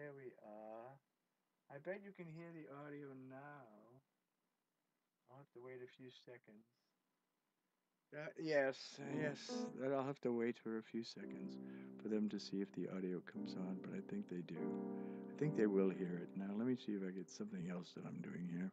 There we are. I bet you can hear the audio now. I'll have to wait a few seconds. Yes, that I'll have to wait for a few seconds for them to see if the audio comes on, but I think they do. I think they will hear it. Now, let me see if I get something else that I'm doing here.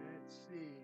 Let's see.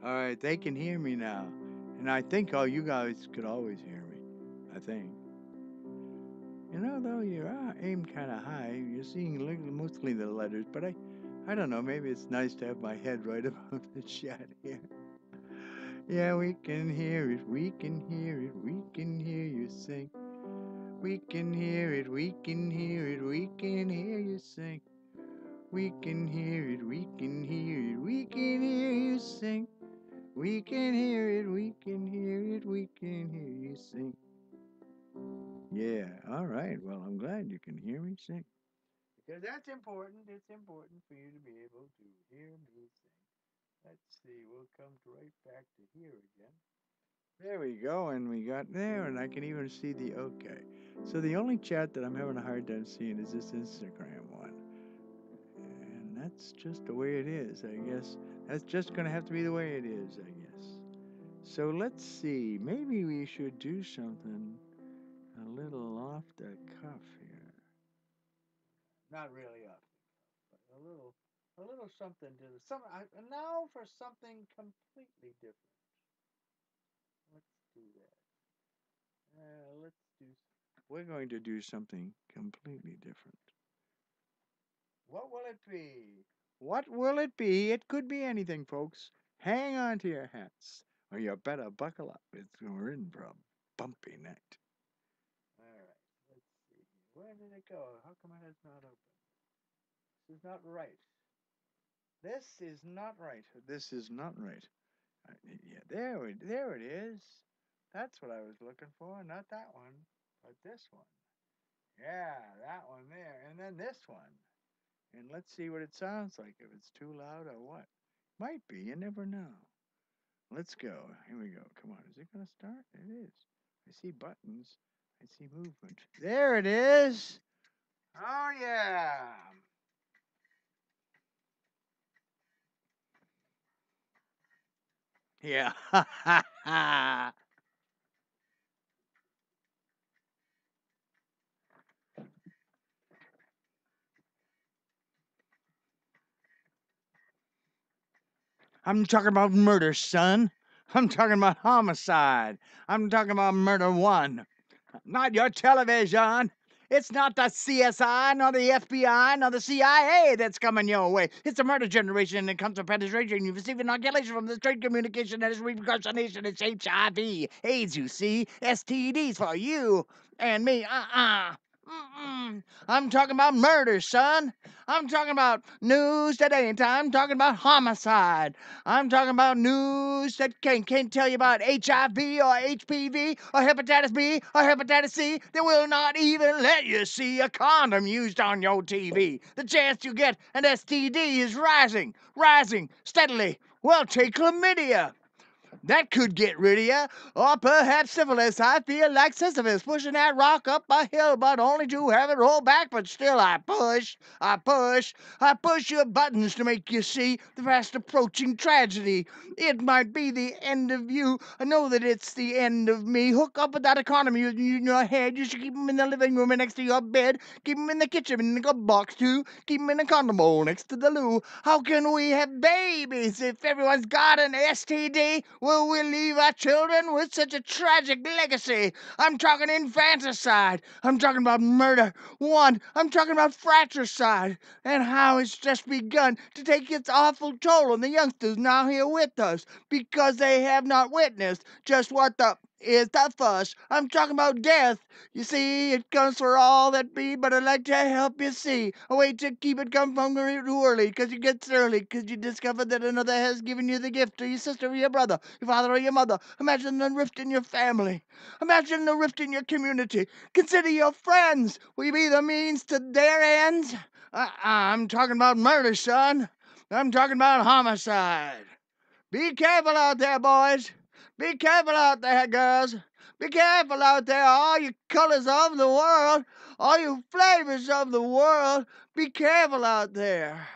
All right, they can hear me now. And I think all you guys could always hear me. I think. You know, though, you're aimed kind of high. You're seeing mostly the letters, but I don't know. Maybe it's nice to have my head right above the chat here. Yeah, we can hear it. We can hear it. We can hear you sing. We can hear it. We can hear it. We can hear you sing. We can hear it. We can hear it. We can hear you sing. We can hear it. We can hear it. We can hear you sing. Yeah, all right. Well, I'm glad you can hear me sing. Because that's important. It's important for you to be able to hear me sing. Let's see. We'll come right back to here again. There we go. And we got there, and I can even see the okay. So the only chat that I'm having a hard time seeing is this Instagram one. And that's just the way it is, I guess. That's just going to have to be the way it is, I guess. So let's see. Maybe we should do something a little off the cuff here. Not really off the cuff, but a little something to some. Now for something completely different. Let's do that. Let's do. We're going to do something completely different. What will it be? What will it be? It could be anything, folks. Hang on to your hats, or you better buckle up. We're in for a bumpy night. All right, let's see. Where did it go? How come it has not opened? This is not right. This is not right. This is not right. Yeah, there it is. That's what I was looking for. Not that one, but this one. Yeah, that one there. And then this one. And let's see what it sounds like, if it's too loud or what. Might be, you never know. Let's go. Here we go. Come on. Is it going to start? It is. I see buttons. I see movement. There it is. Oh, yeah. Yeah. I'm talking about murder, son. I'm talking about homicide. I'm talking about murder one. Not your television. It's not the CSI, nor the FBI, nor the CIA that's coming your way. It's the murder generation, and it comes to penetration. You receive inoculation from the straight communication that is repercussionation. It's HIV, AIDS, you see, STDs for you and me. I'm talking about murder, son. I'm talking about news that ain't. I'm talking about homicide. I'm talking about news that can't tell you about HIV or HPV or hepatitis B or hepatitis C. They will not even let you see a condom used on your TV. The chance you get an STD is rising steadily. Well, take chlamydia. That could get rid of you. Or perhaps syphilis. I feel like Sisyphus pushing that rock up a hill, but only to have it roll back. But still I push, I push, I push your buttons to make you see the fast approaching tragedy. It might be the end of you. I know that it's the end of me. Hook up with that economy in your head. You should keep them in the living room next to your bed. Keep them in the kitchen in the glove box too. Keep them in a condom bowl next to the loo. How can we have babies if everyone's got an STD? Will we leave our children with such a tragic legacy? I'm talking infanticide. I'm talking about murder. I'm talking about fratricide. And how it's just begun to take its awful toll on the youngsters now here with us, because they have not witnessed just what the is the fuss. I'm talking about death. You see, it comes for all that be, but I'd like to help you see a way to keep it come from too early, 'cause it gets early, 'cause you discover that another has given you the gift, or your sister or your brother, your father or your mother. Imagine the rift in your family. Imagine the rift in your community. Consider your friends. Will you be the means to their ends? I'm talking about murder, son. I'm talking about homicide. Be careful out there, boys. Be careful out there, girls. Be careful out there, all you colors of the world, all you flavors of the world. Be careful out there.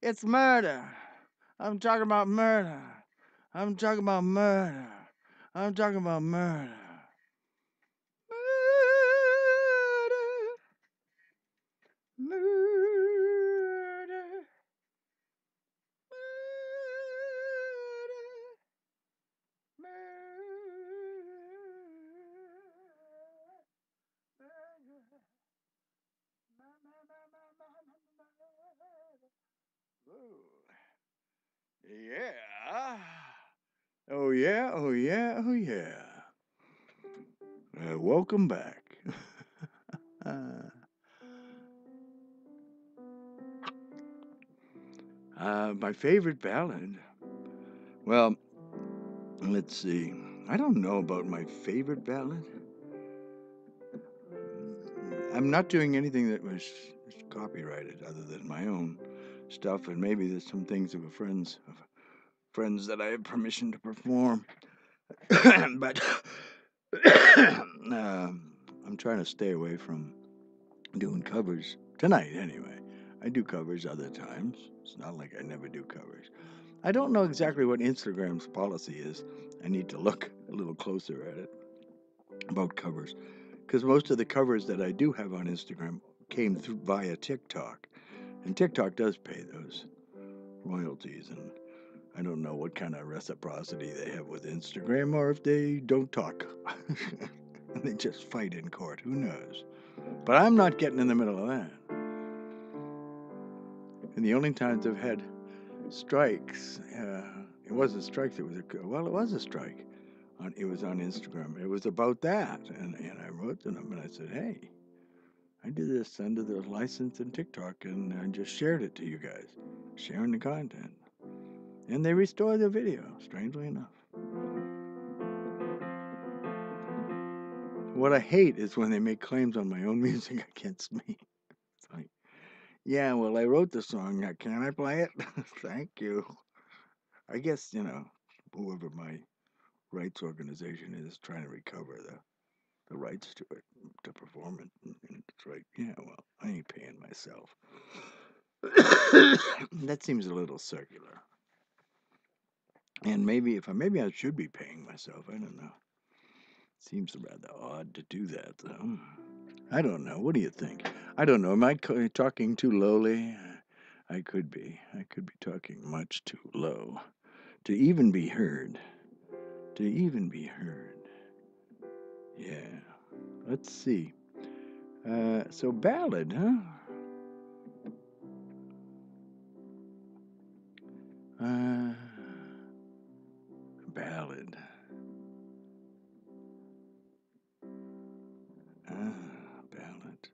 It's murder. I'm talking about murder. I'm talking about murder. I'm talking about murder. Murder. Murder. Yeah. Oh yeah, oh yeah, oh yeah. Welcome back. My favorite ballad. Well, let's see. I don't know about my favorite ballad. I'm not doing anything that was copyrighted other than my own stuff, and maybe there's some things of friends that I have permission to perform. But I'm trying to stay away from doing covers tonight anyway. I do covers other times. It's not like I never do covers. I don't know exactly what Instagram's policy is. I need to look a little closer at it about covers, because most of the covers that I do have on Instagram came through via TikTok, and TikTok does pay those royalties, and I don't know what kind of reciprocity they have with Instagram, or if they don't talk. They just fight in court. Who knows? But I'm not getting in the middle of that. And the only times I've had strikes, it wasn't strikes. It was a strike. It was on Instagram. It was about that, and I wrote to them and I said, "Hey, I did this under the license in TikTok, and I just shared it to you guys, sharing the content." And they restored the video, strangely enough. What I hate is when they make claims on my own music against me. It's like, yeah, well, I wrote the song. Can I play it? Thank you. I guess, whoever my rights organization is trying to recover the rights to it, to perform it. And it's like, yeah, well, I ain't paying myself. That seems a little circular. And maybe I should be paying myself. I don't know. Seems rather odd to do that, though. I don't know. What do you think? I don't know. Am I talking too lowly? I could be. I could be talking much too low to even be heard. To even be heard. Yeah. Let's see. So ballad, huh? Ballad. Ballad.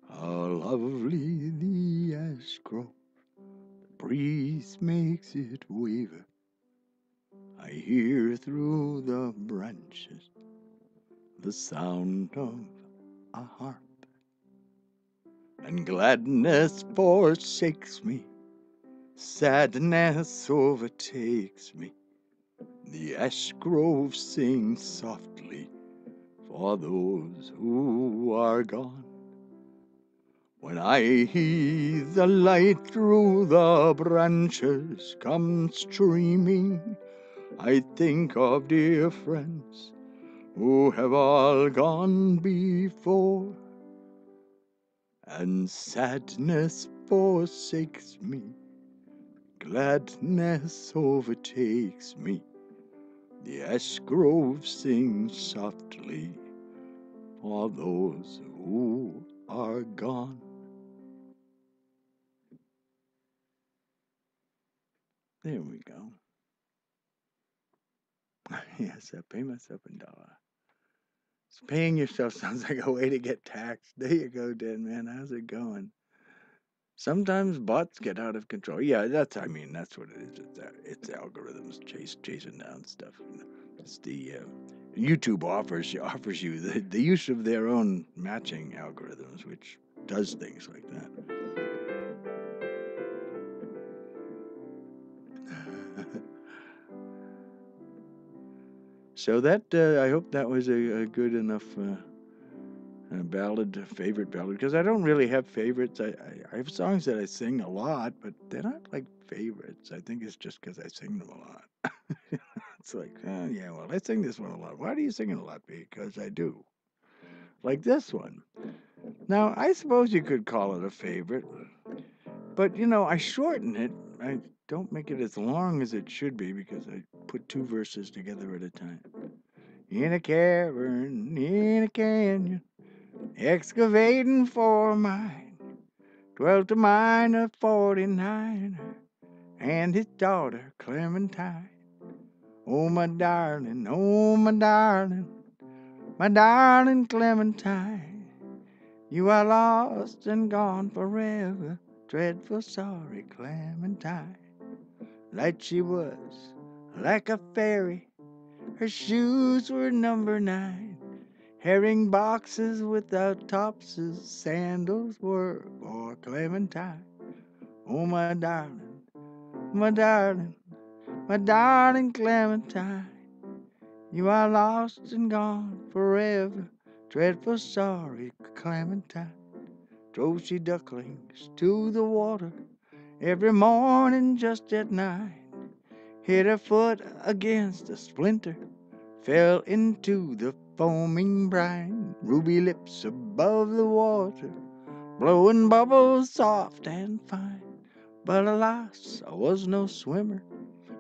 How lovely the ash grove, the breeze makes it waver. I hear through the branches the sound of a harp. and gladness forsakes me. Sadness overtakes me. The ash grove sings softly for those who are gone. When I hear the light through the branches come streaming, I think of dear friends who have all gone before, and sadness forsakes me, gladness overtakes me. The ash grove sings softly for those who are gone. There we go. Yes, I pay myself in dollar. So paying yourself sounds like a way to get taxed. There you go, Dead Man. How's it going? Sometimes bots get out of control. Yeah, I mean, that's what it is. It's algorithms chasing down stuff. It's the YouTube offers you the use of their own matching algorithms, which does things like that. So that I hope that was a good enough ballad, favorite ballad, because I don't really have favorites. I have songs that I sing a lot, but they're not like favorites. I think it's just because I sing them a lot. It's like, oh, yeah, well, I sing this one a lot. Why do you sing it a lot? Because I do. Like this one. Now, I suppose you could call it a favorite, but I shorten it. I don't make it as long as it should be because I put two verses together at a time. In a cavern, in a canyon, excavating for mine, dwelt a miner 49 and his daughter Clementine. Oh, my darling, my darling Clementine, you are lost and gone forever, dreadful sorry Clementine. Light she was, like a fairy, her shoes were number 9. Herring boxes without topses, sandals were for Clementine. Oh, my darling, my darling, my darling Clementine, you are lost and gone forever, dreadful sorry Clementine. Drove she ducklings to the water every morning just at 9. Hit her foot against a splinter, fell into the foaming brine. Ruby lips above the water, blowing bubbles soft and fine. But alas, I was no swimmer,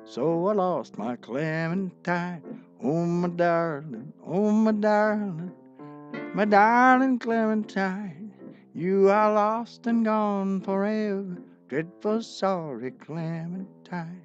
so I lost my Clementine. Oh, my darling, oh, my darling Clementine, you are lost and gone forever, dreadful sorry Clementine.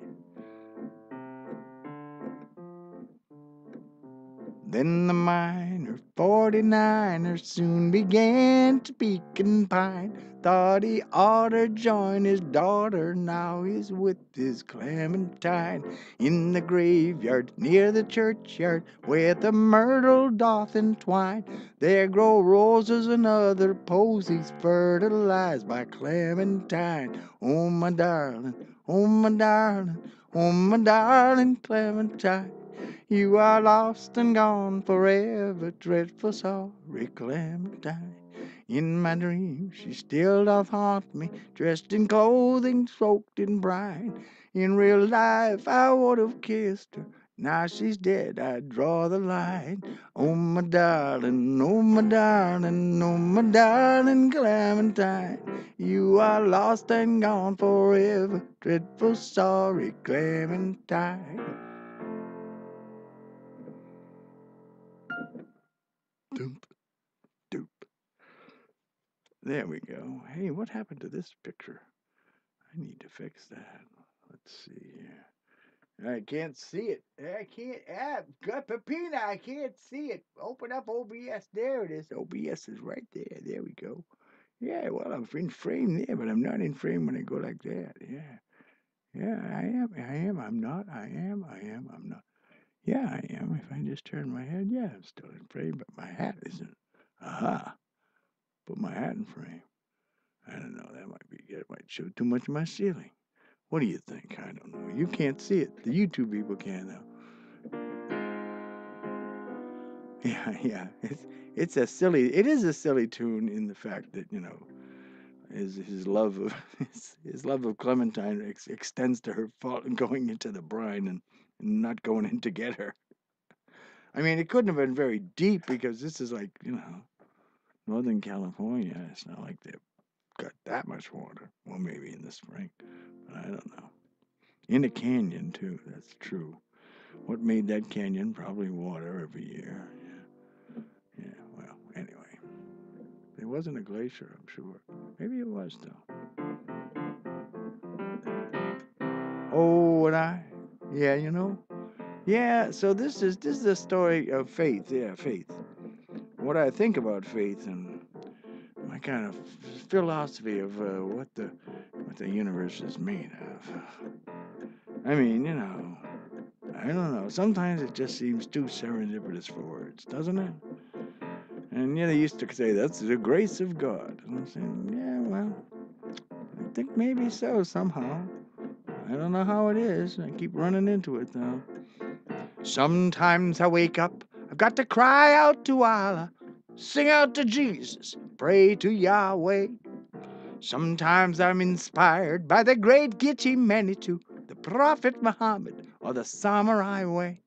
Then the miner 49er soon began to peak and pine. Thought he oughter join his daughter, now he's with his Clementine. In the graveyard near the churchyard, where the myrtle doth entwine, there grow roses and other posies, fertilized by Clementine. Oh, my darling, oh, my darling, oh, my darling Clementine, you are lost and gone forever, dreadful sorry Clementine. In my dreams she still doth haunt me, dressed in clothing soaked in brine. In real life I would have kissed her, now she's dead I draw the line. Oh, my darling, oh, my darling, oh, my darling Clementine, you are lost and gone forever, dreadful sorry Clementine. Doop, doop. There we go. Hey, what happened to this picture? I need to fix that. Let's see here. I can't see it. I can't. Got Pepina. I can't see it. Open up OBS. There it is. OBS is right there. There we go. Yeah, well, I'm in frame there, but I'm not in frame when I go like that. Yeah. Yeah, I am. I am. I'm not. I am. I am. I'm not. Yeah, I am. If I just turn my head, yeah, I'm still in frame, but my hat isn't. Aha. Put my hat in frame. I don't know. That might show too much of my ceiling. What do you think? I don't know. You can't see it. The YouTube people can though. Yeah, yeah. It's a silly. It is a silly tune in the fact that his love of his love of Clementine extends to her going into the brine and not going in to get her. I mean, it couldn't have been very deep because this is like Northern California. It's not like they've got that much water. Well, maybe in the spring, but I don't know. In a canyon too. That's true. What made that canyon? Probably water every year. Yeah. Well, anyway, it wasn't a glacier, I'm sure. Maybe it was though. Oh, and yeah, yeah. So this is a story of faith. Yeah, faith. What I think about faith and my kind of philosophy of what the universe is made of. I mean, I don't know. Sometimes it just seems too serendipitous for words, doesn't it? And they used to say that's the grace of God. And I'm saying, yeah, well, I think maybe so somehow. I don't know how it is. I keep running into it though. Sometimes I wake up, I've got to cry out to Allah, sing out to Jesus, pray to Yahweh. Sometimes I'm inspired by the great Gitche Manitou, the Prophet Muhammad, or the Samurai Way.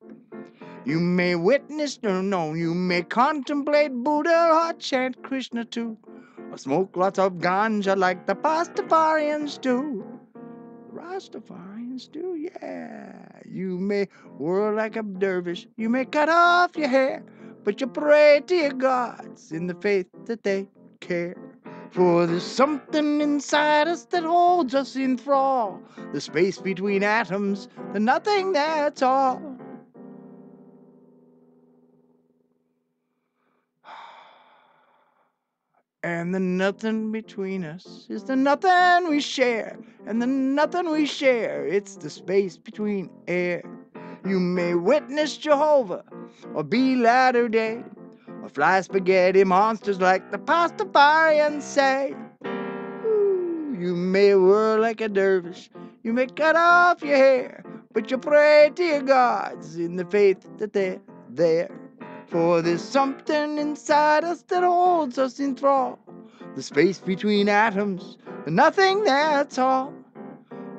You may witness, no, you may contemplate Buddha or chant Krishna too, or smoke lots of ganja like the Pastafarians do. Rastafarians do, yeah. You may whirl like a dervish, you may cut off your hair, but you pray to your gods in the faith that they care. For there's something inside us that holds us in thrall, the space between atoms, the nothing that's all. And the nothing between us is the nothing we share. And the nothing we share, it's the space between air. You may witness Jehovah, or be Latter Day, or fly spaghetti monsters like the Pastafarians say. Ooh, you may whirl like a dervish, you may cut off your hair, but you pray to your gods in the faith that they're there. For there's something inside us that holds us in thrall, the space between atoms, the nothing that's all.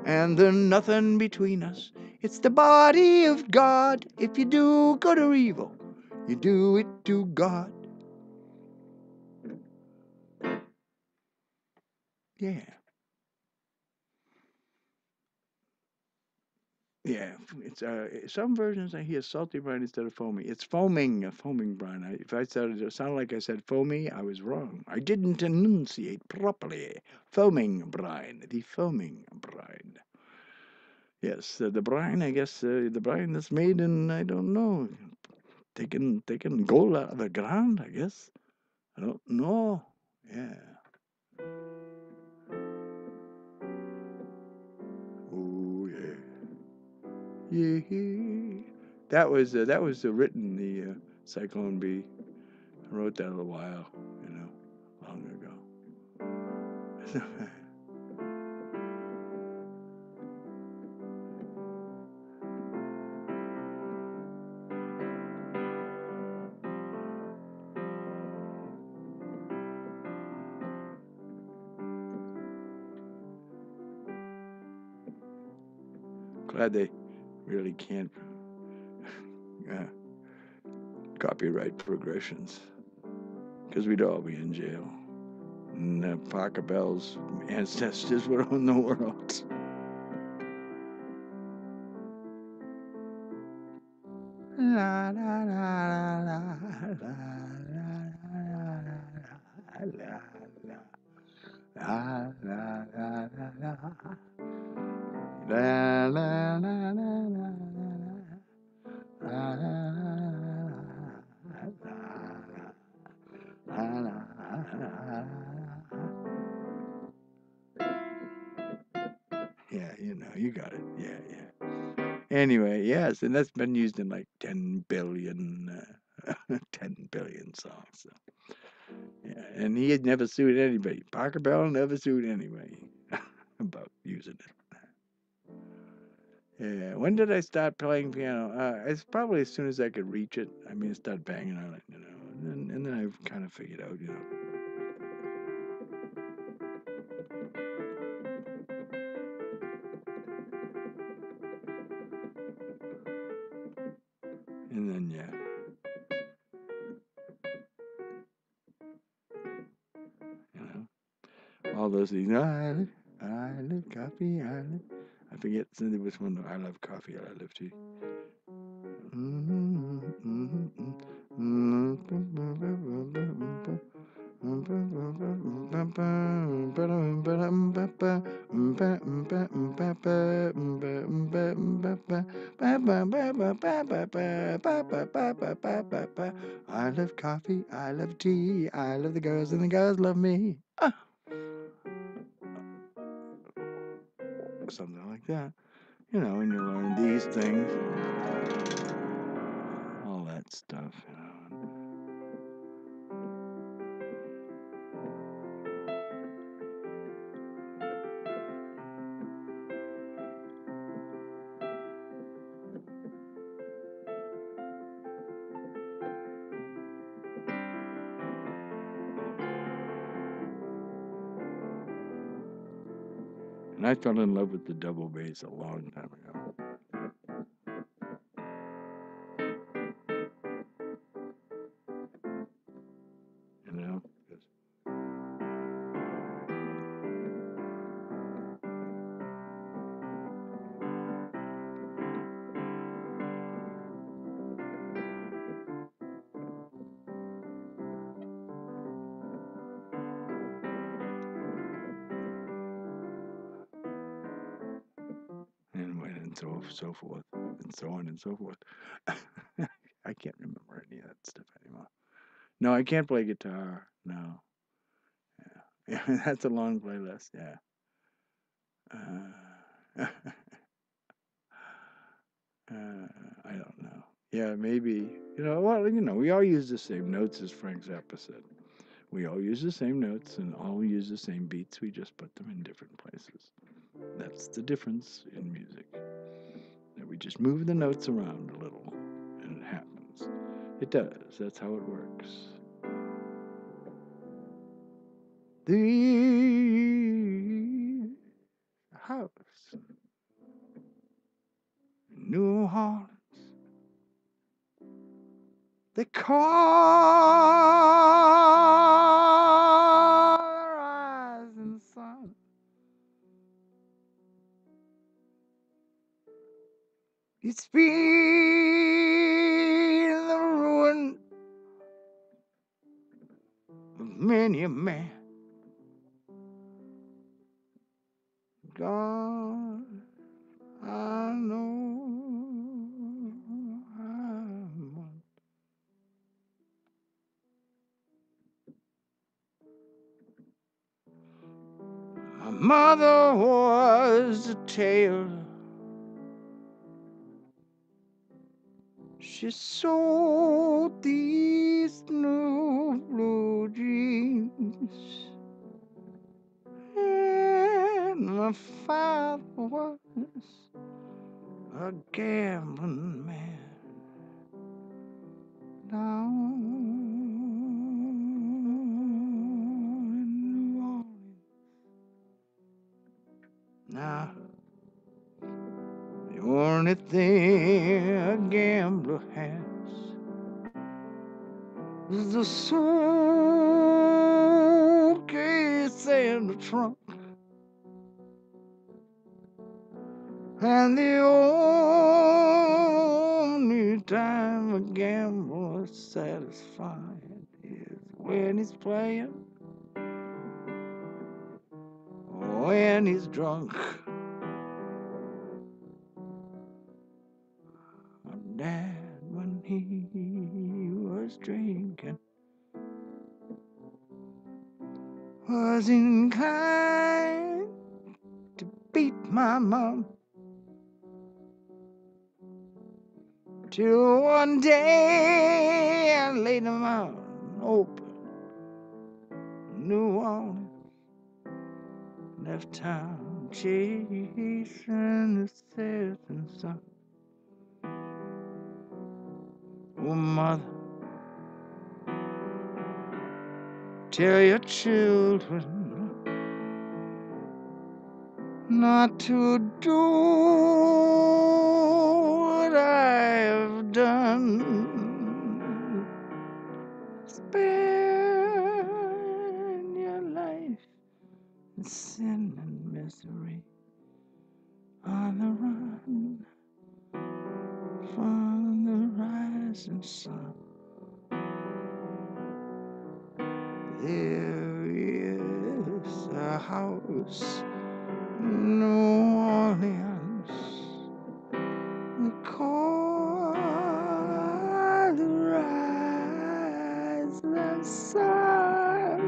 And the nothing between us, it's the body of God. If you do good or evil, you do it to God. Yeah. Yeah, it's some versions I hear salty brine instead of foamy. It's foaming, a foaming brine. If I said it sounded like I said foamy, I was wrong. I didn't enunciate properly. Foaming brine, the foaming brine. Yes, the brine. I guess the brine that's made in I don't know, taking gold out of the ground. I guess I don't know. Yeah. Oh yeah. Yeah. That was written the Cyclone B. I wrote that a while, long ago. Glad they really can't uh, copyright progressions, because we'd all be in jail. And Parker Bell's ancestors would own the world. La la la la la la la la la la la la la. La la la la la la la. Yeah, you got it. Yeah, yeah. Anyway, yes, and that's been used in like 10 billion, 10 billion songs. So, yeah, And he had never sued anybody. Parker Bell never sued anybody about using it. Yeah. When did I start playing piano? It's probably as soon as I could reach it. I mean, I started banging on it, and then I kind of figured out, and then yeah, all those things. I love coffee. I forget which one. I love coffee. I love tea. I love coffee, I love tea, I love the girls, and the girls love me. Something like that. When you learn these things, all that stuff, And I fell in love with the double bass a long time ago. You know? And so forth, and so on and so forth. I can't remember any of that stuff anymore. No, I can't play guitar. No. Yeah. That's a long playlist. Yeah. I don't know. Yeah, maybe. We all use the same notes, as Frank Zappa said. We all use the same notes and all use the same beats. We just put them in different places. That's the difference in music. That we just move the notes around a little and it happens. It does. That's how it works. The house in New Orleans. They call the rising sun. It's been the ruin of many a man. God, I know I'm one. My mother was a tailor. She sold these new blue jeans. And my father was a gambling man down in New Orleans. Now, the only thing a gambler has is the suitcase and the trunk. And the only time a gambler is satisfied is when he's playing or when he's drunk. My dad, when he was drinking, was inclined to beat my mom. Till one day I laid him out open New Orleans, left town chasing the setting sun. Oh, mother, tell your children not to do what I've done. Spend your life in sin and misery, on the run from the rising sun. There is a house in New Orleans, they call the rising sun.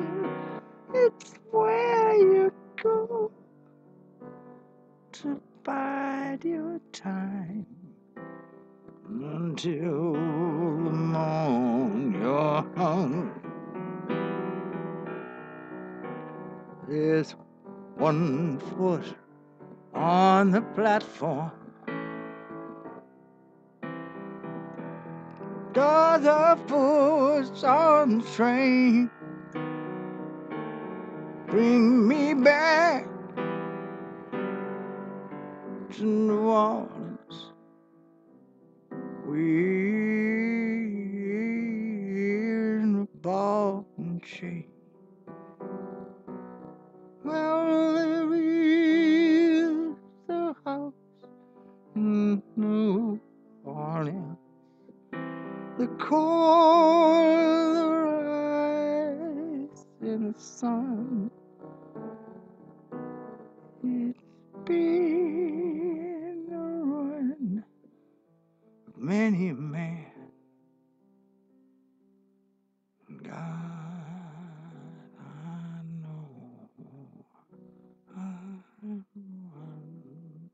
It's where you go to bide your time until the morn you're hung. There's one foot on the platform, the other foot's on the train. Bring me back to New Orleans. We're in the ball and chain. Well, there is a house in New Orleans. The cold rise in the sun. It's been a run of many a man. God, I know I'm one.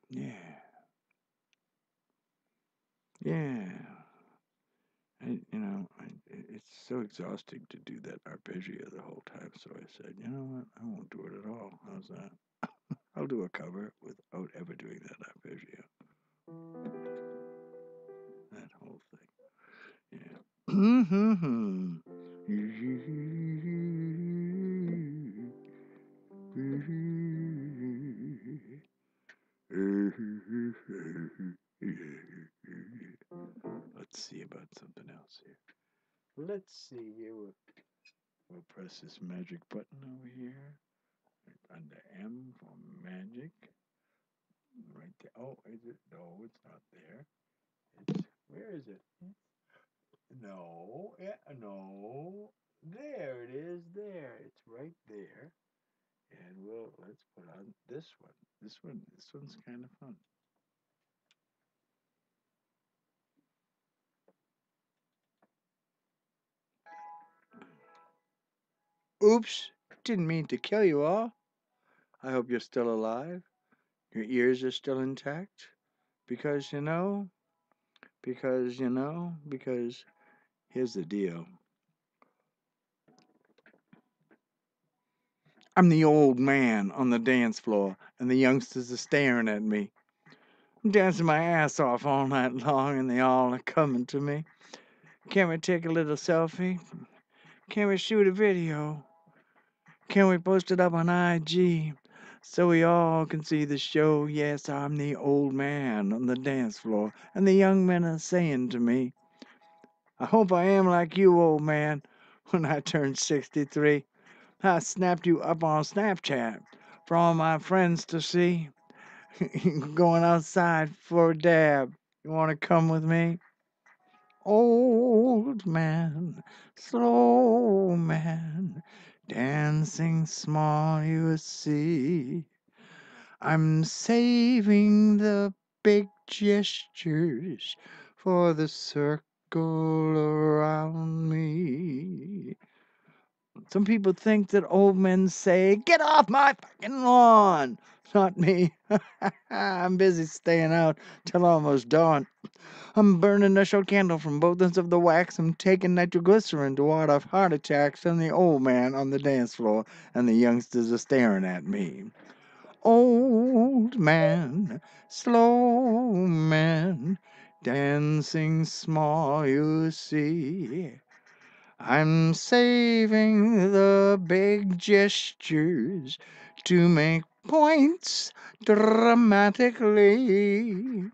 Yeah. Yeah. It's so exhausting to do that arpeggio the whole time. So I said, you know what? I won't do it at all. How's that? I'll do a cover without ever doing that arpeggio. That whole thing. Yeah. Let's see about something else here. Let's see here. We'll press this magic button over here. Under M for magic. Right there. Oh, is it? No, it's not there. Where is it? No, no. There it is. There. It's right there. And let's put on this one. This one's kind of fun. Oops, didn't mean to kill you all. I hope you're still alive. Your ears are still intact. Because here's the deal. I'm the old man on the dance floor, and the youngsters are staring at me. I'm dancing my ass off all night long, and they all are coming to me. Can we take a little selfie? Can we shoot a video? Can we post it up on IG so we all can see the show? Yes, I'm the old man on the dance floor, and the young men are saying to me, I hope I am like you, old man, when I turn 63. I snapped you up on Snapchat for all my friends to see. Going outside for a dab. You want to come with me? Old man, slow man, dancing small, you see. I'm saving the big gestures for the circle around me. Some people think that old men say, get off my fucking lawn. Not me. I'm busy staying out till almost dawn. I'm burning a short candle from both ends of the wax. I'm taking nitroglycerin to ward off heart attacks. And the old man on the dance floor, and the youngsters are staring at me. Old man, slow man, dancing small, you see. I'm saving the big gestures to make points dramatically.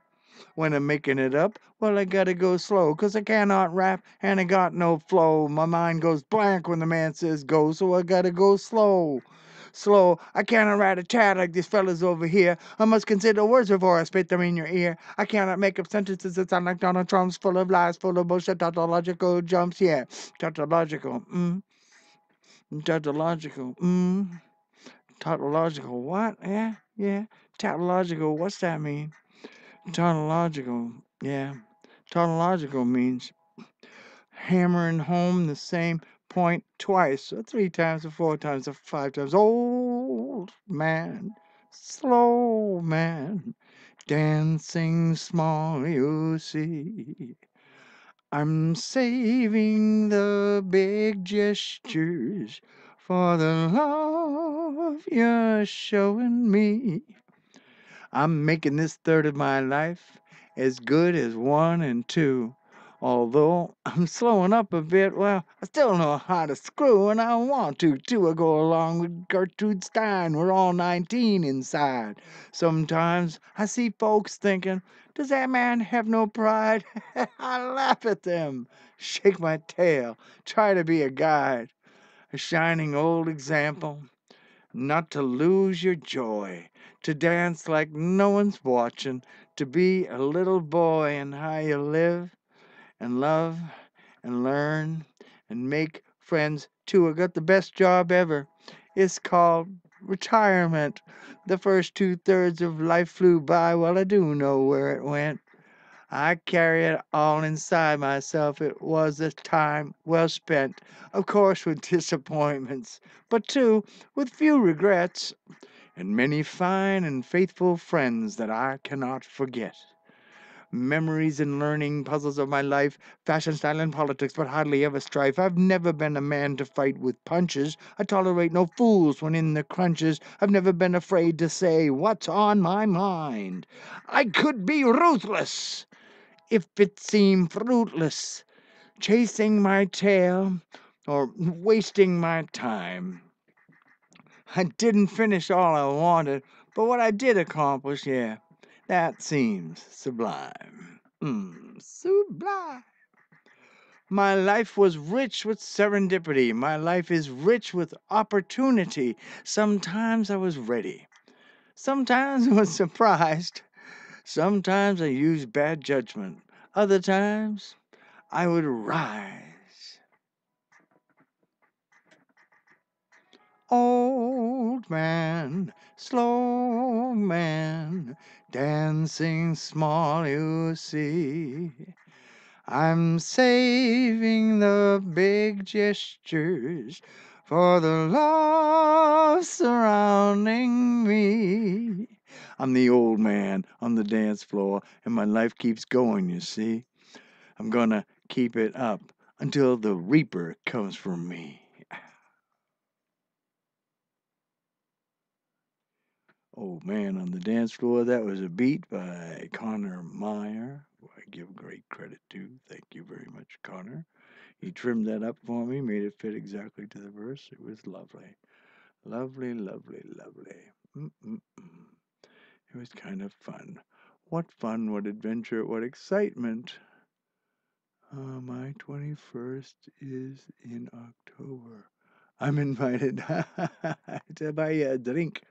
When I'm making it up, well, I gotta go slow, 'cause I cannot rap and I got no flow. My mind goes blank when the man says go, so I gotta go slow. Slow, I cannot write a tat like these fellas over here. I must consider words before I spit them in your ear. I cannot make up sentences that sound like Donald Trump's, full of lies, full of bullshit, tautological jumps, yeah. Tautological, tautological, tautological, what? Yeah. Tautological, what's that mean? Tautological, yeah. Tautological means hammering home the same point twice, or 3 times, or 4 times, or 5 times. Old man, slow man, dancing small, you see. I'm saving the big gestures for the love you're showing me. I'm making this third of my life as good as 1 and 2. Although I'm slowing up a bit, well, I still know how to screw, and I want to, too. I go along with Gertrude Stein. We're all 19 inside. Sometimes I see folks thinking, does that man have no pride? I laugh at them, shake my tail, try to be a guide, a shining old example. Not to lose your joy, to dance like no one's watching, to be a little boy and how you live and love and learn and make friends too. I got the best job ever. It's called retirement. The first 2/3 of life flew by. Well, I do know where it went. I carry it all inside myself. It was a time well spent, of course, with disappointments, but too with few regrets and many fine and faithful friends that I cannot forget. Memories and learning puzzles of my life, fashion, style, and politics, but hardly ever strife. I've never been a man to fight with punches. I tolerate no fools when in the crunches. I've never been afraid to say what's on my mind. I could be ruthless if it seemed fruitless, chasing my tail or wasting my time. I didn't finish all I wanted, but what I did accomplish, yeah, that seems sublime. Sublime. My life was rich with serendipity. My life is rich with opportunity. Sometimes I was ready. Sometimes I was surprised. Sometimes I used bad judgment. Other times I would rise. Old man, slow man, dancing small, you see. I'm saving the big gestures for the love surrounding me. I'm the old man on the dance floor, and my life keeps going, you see. I'm gonna keep it up until the reaper comes for me. Old Man on the Dance Floor. That was a beat by Connor Meyer, who I give great credit to. Thank you very much, Connor. He trimmed that up for me, made it fit exactly to the verse. It was lovely. Lovely, lovely, lovely. Mm-mm-mm. It was kind of fun. What fun, what adventure, what excitement. My 21st is in October. I'm invited to buy you a drink.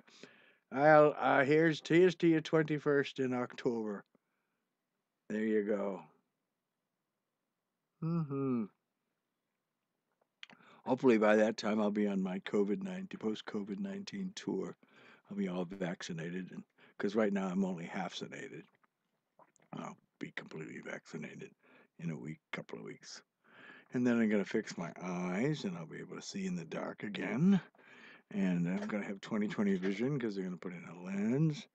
I'll here's to your 21st in October. There you go. Hmm. Hopefully by that time I'll be on my COVID-19 post-COVID-19 tour. I'll be all vaccinated, and because right now I'm only half vaccinated. I'll be completely vaccinated in a week, couple of weeks, and then I'm gonna fix my eyes, and I'll be able to see in the dark again. And I'm going to have 20/20 vision because they're going to put in a lens.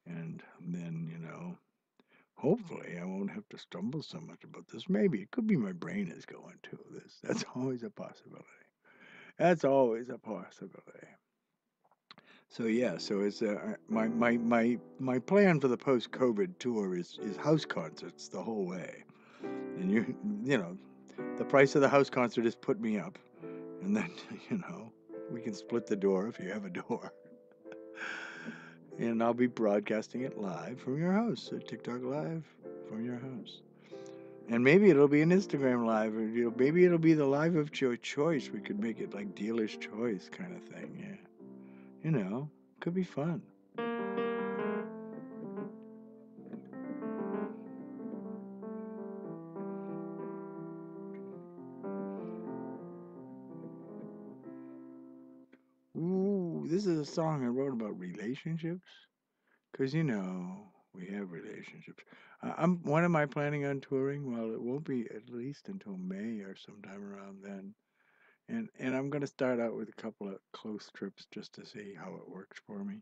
And then, hopefully I won't have to stumble so much about this. Maybe it could be my brain is going to this. That's always a possibility. That's always a possibility. So yeah, so it's my plan for the post-COVID tour is house concerts the whole way. And you know, the price of the house concert is put me up. And then, we can split the door if you have a door. And I'll be broadcasting it live from your house, so TikTok live from your house. And maybe it'll be an Instagram live, or maybe it'll be the live of your choice. We could make it like dealer's choice kind of thing. Yeah, could be fun. Ooh, this is a song I wrote about relationships, cause we have relationships. When am I planning on touring? Well, it won't be at least until May or sometime around then. And I'm gonna start out with a couple of close trips just to see how it works for me,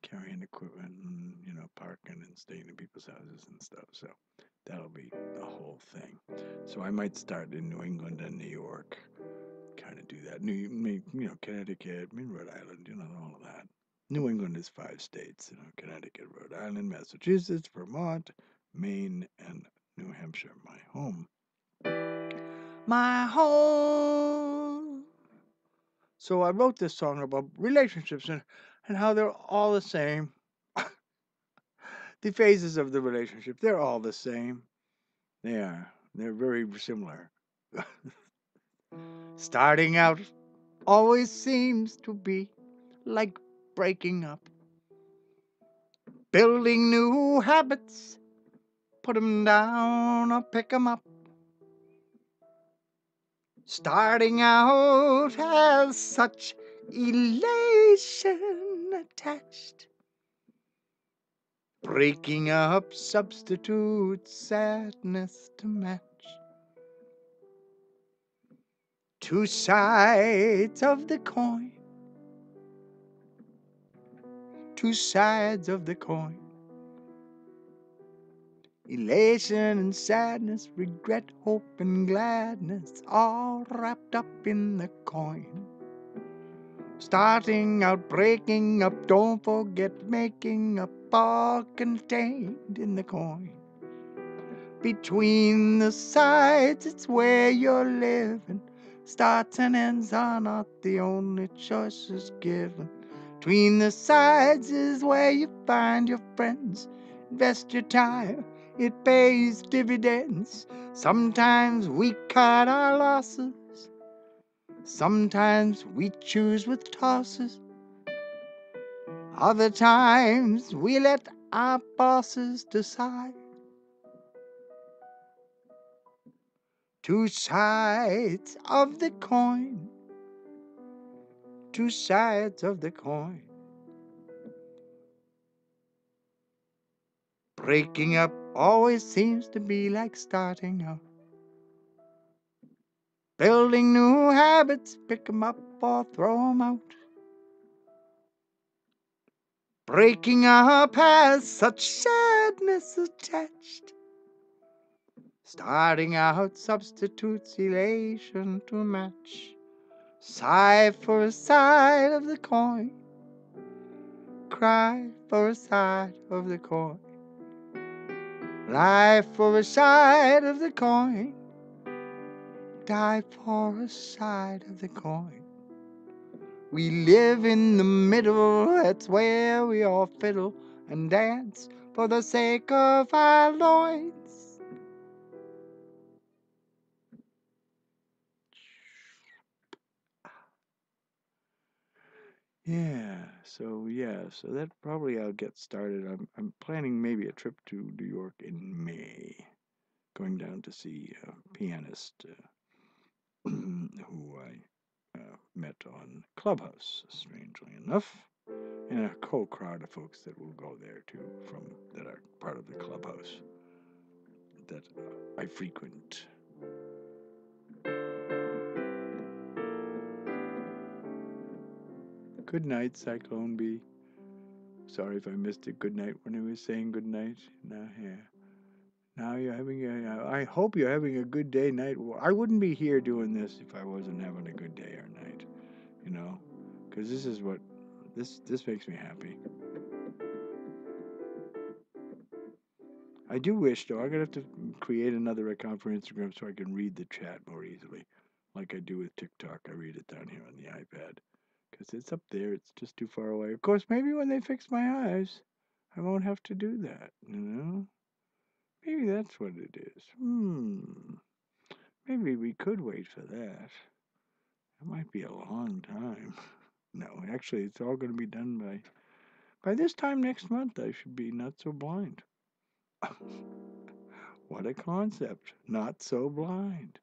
carrying equipment and parking and staying in people's houses and stuff. So that'll be the whole thing. So I might start in New England and New York, kind of do that. Connecticut, Rhode Island, all of that. New England is 5 states, Connecticut, Rhode Island, Massachusetts, Vermont, Maine, and New Hampshire, my home. My home. So I wrote this song about relationships and how they're all the same. The phases of the relationship, they're all the same. They are. They're very similar. Starting out always seems to be like breaking up. Building new habits, put 'em down or pick 'em up. Starting out has such elation attached. Breaking up substitutes sadness to match. Two sides of the coin. Two sides of the coin. Elation and sadness, regret, hope, and gladness, all wrapped up in the coin. Starting out, breaking up, don't forget making up, all contained in the coin. Between the sides, it's where you're living. Starts and ends are not the only choices given. Between the sides is where you find your friends. Invest your time, it pays dividends. Sometimes we cut our losses. Sometimes we choose with tosses. Other times we let our bosses decide. Two sides of the coin. Two sides of the coin. Breaking up always seems to be like starting out. Building new habits, pick 'em up or throw 'em out. Breaking up has such sadness attached. Starting out substitutes elation to match. Sigh for a side of the coin. Cry for a side of the coin. Lie for a side of the coin. Die for a side of the coin. We live in the middle, that's where we all fiddle and dance for the sake of our loins. So that probably I'll get started. I'm planning maybe a trip to New York in May, going down to see a pianist who I met on Clubhouse, strangely enough, and a whole crowd of folks that will go there too, that are part of the Clubhouse that I frequent. Good night, Cyclone B. Sorry if I missed it. Good night when he was saying good night. Now here. Now you're having a. I hope you're having a good day, night. I wouldn't be here doing this if I wasn't having a good day or night. You know, because this is what this makes me happy. I do wish, though, I'm gonna have to create another account for Instagram so I can read the chat more easily, like I do with TikTok. I read it down here on the iPad because it's up there. It's just too far away. Of course, maybe when they fix my eyes, I won't have to do that. You know, maybe that's what it is. Maybe we could wait for that. It might be a long time. No, actually, it's all going to be done by this time next month. I should be not so blind. What a concept! Not so blind.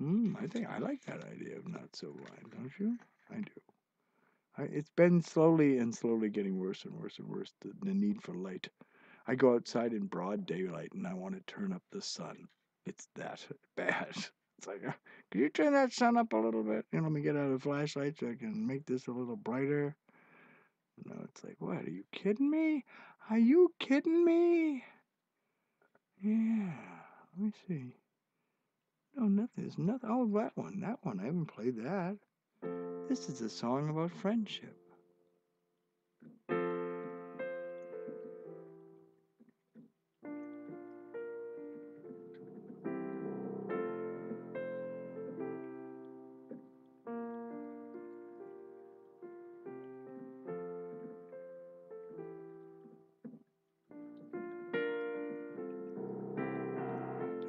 I think I like that idea of not so blind, don't you? I do. It's been slowly getting worse and worse and worse. The need for light. I go outside in broad daylight and I want to turn up the sun. It's that bad. It's like, could you turn that sun up a little bit? Let me get out a flashlight so I can make this a little brighter. No, it's like, what? Are you kidding me? Are you kidding me? Yeah. Let me see. No, nothing. There's nothing. Oh, that one. That one. I haven't played that. This is a song about friendship.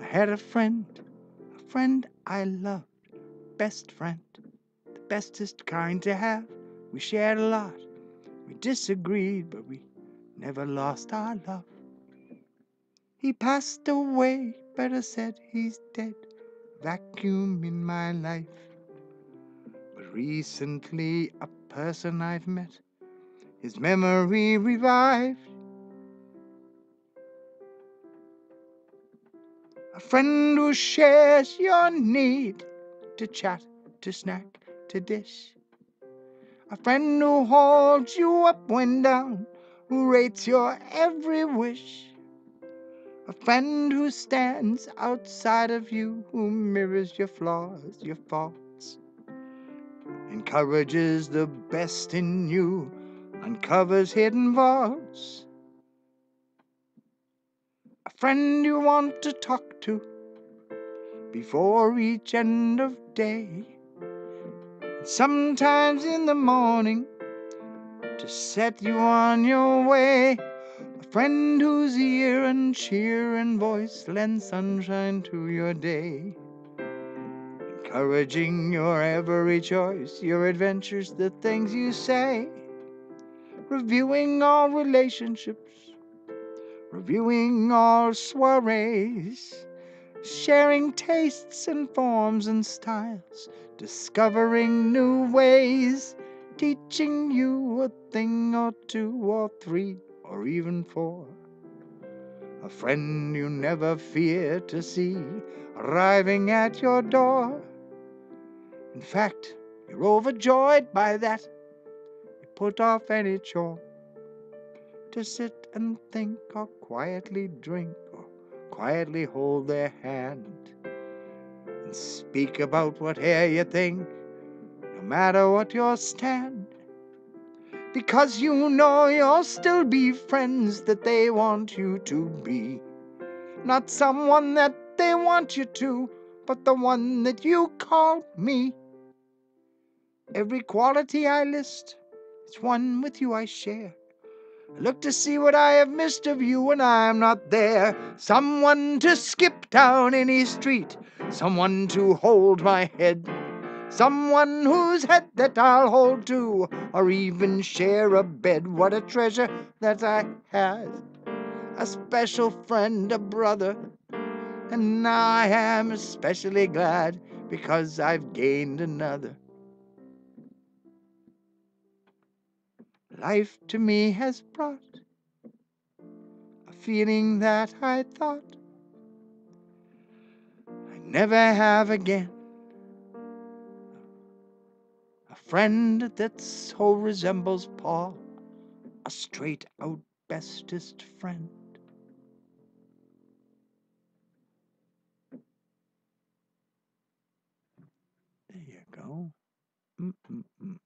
I had a friend I loved, best friend, the bestest kind to have. We shared a lot, we disagreed, but we never lost our love. He passed away, better said he's dead, vacuum in my life. But recently a person I've met, his memory revived. A friend who shares your need to chat, to snack, to dish. A friend who holds you up when down, who rates your every wish. A friend who stands outside of you, who mirrors your flaws, your faults, encourages the best in you, uncovers hidden vaults. A friend you want to talk to before each end of day, and sometimes in the morning to set you on your way. A friend whose ear and cheer and voice lend sunshine to your day, encouraging your every choice, your adventures, the things you say, reviewing all relationships, reviewing all soirees, sharing tastes and forms and styles, discovering new ways, teaching you a thing or two or three or even four. A friend you never fear to see arriving at your door. In fact, you're overjoyed by that. You put off any chore to sit and think or quietly drink or quietly hold their hand and speak about whate'er you think, no matter what your stand. Because you know you'll still be friends that they want you to be. Not someone that they want you to, but the one that you call me. Every quality I list is one with you I share. I look to see what I have missed of you when I'm not there. Someone to skip down any street, someone to hold my head, someone whose head that I'll hold to, or even share a bed. What a treasure that I had, a special friend, a brother. And now I am especially glad because I've gained another. Life to me has brought a feeling that I thought I'd never have again. A friend that so resembles Paul, a straight out bestest friend. There you go. Mm-mm-mm-mm.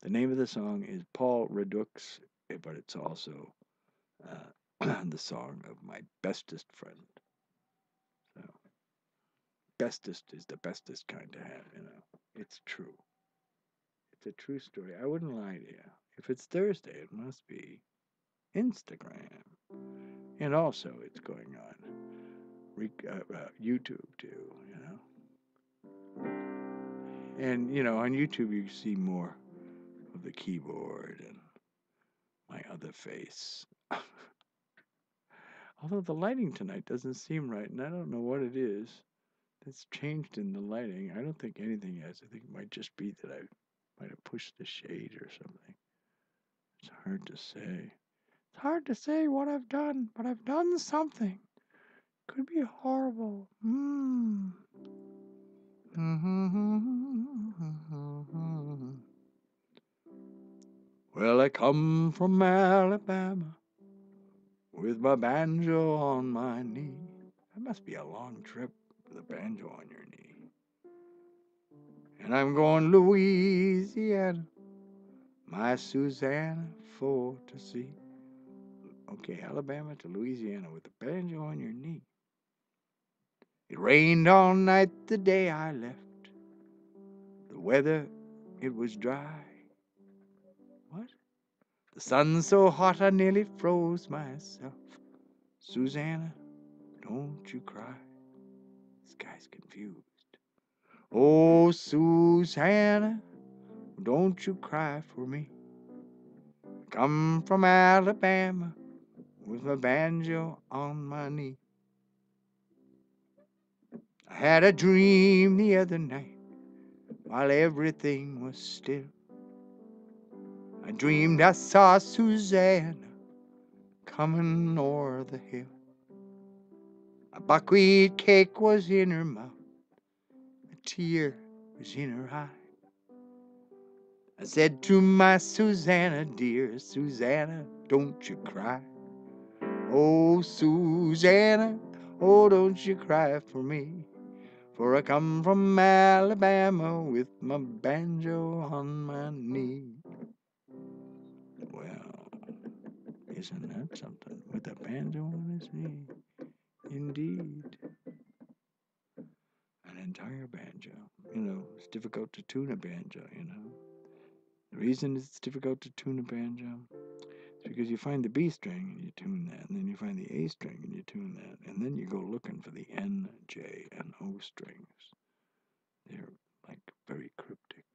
The name of the song is Paul Redux, but it's also the song of my bestest friend. So, bestest is the bestest kind to have, you know. It's true. It's a true story. I wouldn't lie to you. If it's Thursday, it must be Instagram. And also, it's going on YouTube too, you know. And, you know, on YouTube, you see more of the keyboard and my other face. Although the lighting tonight doesn't seem right, and I don't know what it is. It's changed in the lighting. I don't think anything has. I think it might just be that I might have pushed the shade or something. It's hard to say. It's hard to say what I've done, but I've done something. Could be horrible. Well, I come from Alabama with my banjo on my knee. That must be a long trip with a banjo on your knee. And I'm going Louisiana, my Susanna for to see. Okay, Alabama to Louisiana with a banjo on your knee. It rained all night the day I left. The weather, it was dry. What? The sun so hot I nearly froze myself. Susanna, don't you cry. This guy's confused. Oh, Susanna, don't you cry for me. Come from Alabama with my banjo on my knee. I had a dream the other night while everything was still. I dreamed I saw Susanna coming o'er the hill. A buckwheat cake was in her mouth, a tear was in her eye. I said to my Susanna, dear Susanna, don't you cry. Oh, Susanna, oh, don't you cry for me. For I come from Alabama with my banjo on my knee. Well, isn't that something? With a banjo on his knee. Indeed. An entire banjo. You know, it's difficult to tune a banjo, you know. The reason it's difficult to tune a banjo is because you find the B string and you tune that, and then you find the A string and you tune that, and then you go looking for the N, J, and O strings. They're like very cryptic.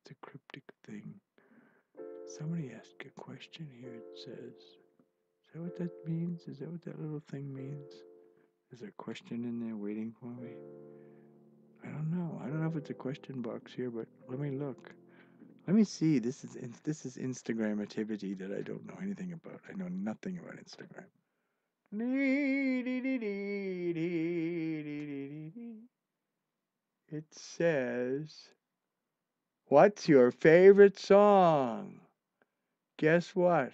It's a cryptic thing. Somebody asked a question here. It says, is that what that means? Is that what that little thing means? Is there a question in there waiting for me? I don't know. I don't know if it's a question box here, but let me look. Let me see. This is Instagram activity that I don't know anything about. I know nothing about Instagram. It says, what's your favorite song? Guess what?